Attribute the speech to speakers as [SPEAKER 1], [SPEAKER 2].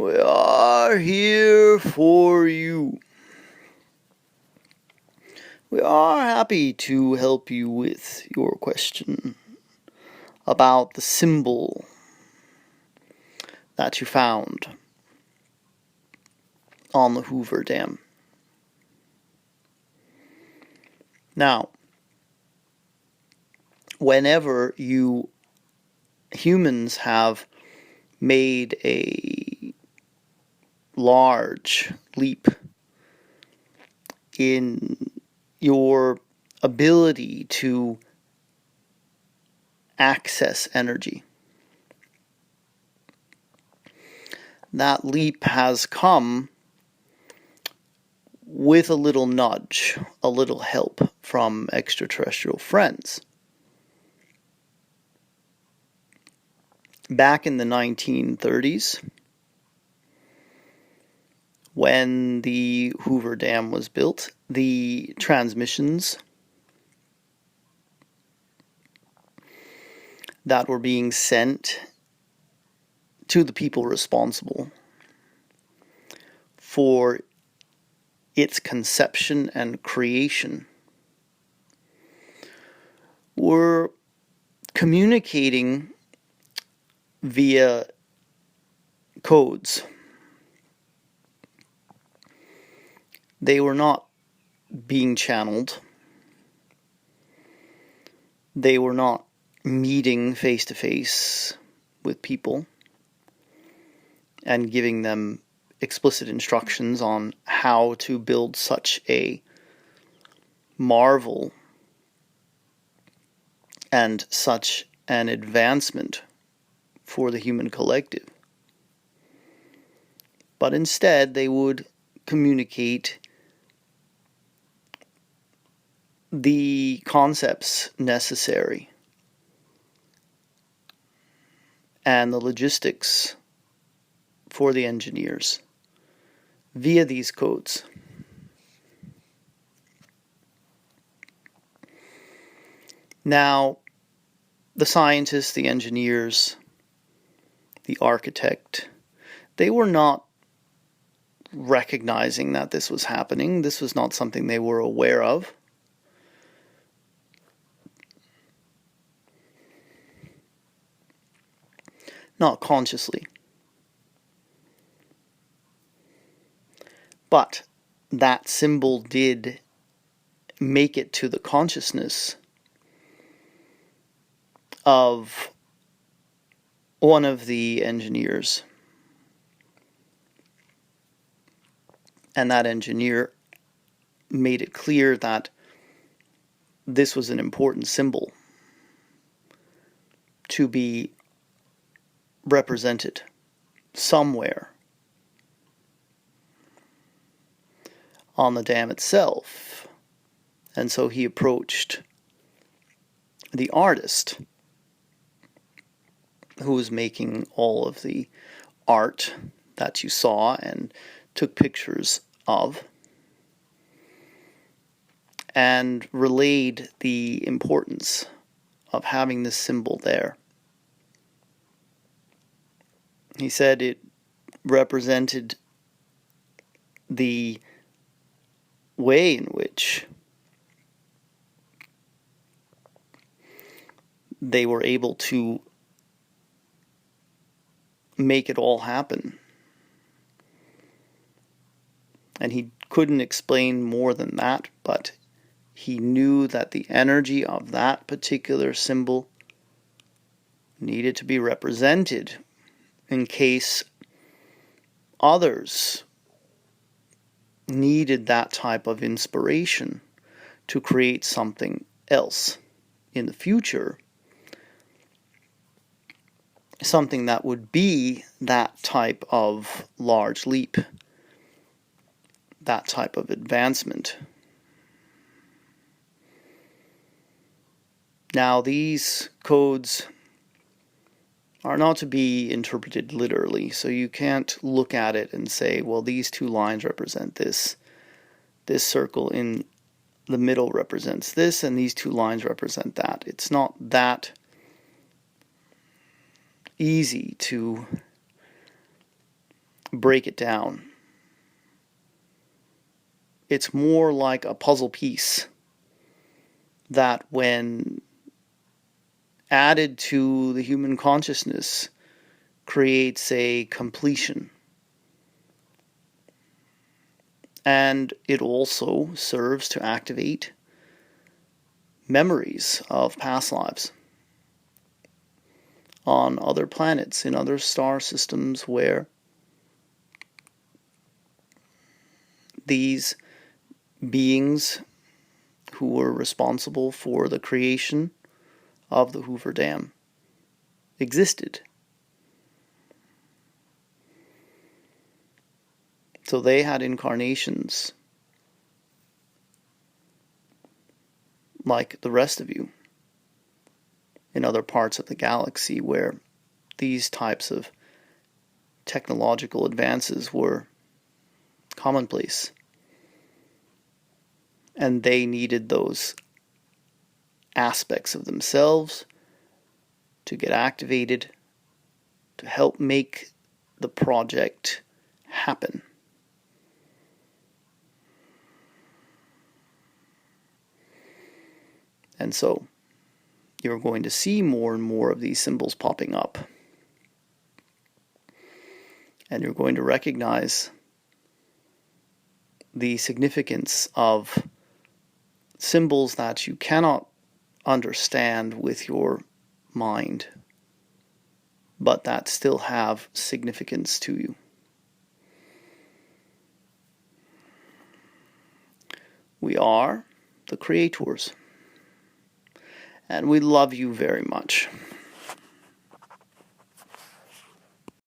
[SPEAKER 1] We are here for you. We are happy to help you with your question about the symbol that you found on the Hoover Dam. Now, whenever you humans have made a large leap in your ability to access energy, that leap has come with a little nudge, a little help from extraterrestrial friends. Back in the 1930s, when the Hoover Dam was built, the transmissions that were being sent to the people responsible for its conception and creation were communicating via codes. They were not being channeled. They were not meeting face to face with people and giving them explicit instructions on how to build such a marvel and such an advancement for the human collective. But instead, they would communicate the concepts necessary and the logistics for the engineers via these codes. Now, the scientists, the engineers, the architect, they were not recognizing that this was happening. This was not something they were aware of. Not consciously. But that symbol did make it to the consciousness of one of the engineers. And that engineer made it clear that this was an important symbol to be represented somewhere on the dam itself. And so he approached the artist who was making all of the art that you saw and took pictures of, and relayed the importance of having this symbol there. He said it represented the way in which they were able to make it all happen. And he couldn't explain more than that, but he knew that the energy of that particular symbol needed to be represented in case others needed that type of inspiration to create something else in the future. Something that would be that type of large leap, that type of advancement. Now, these codes are not to be interpreted literally, so you can't look at it and say, well, these two lines represent this. This circle in the middle represents this, and these two lines represent that. It's not that easy to break it down, it's more like a puzzle piece that, when added to the human consciousness, creates a completion. And it also serves to activate memories of past lives on other planets, in other star systems, where these beings who were responsible for the creation of the Hoover Dam existed. So they had incarnations like the rest of you in other parts of the galaxy where these types of technological advances were commonplace. And they needed those aspects of themselves to get activated to help make the project happen. And so you're going to see more and more of these symbols popping up. And you're going to recognize the significance of symbols that you cannot understand with your mind, but that still have significance to you. We are the creators, and we love you very much.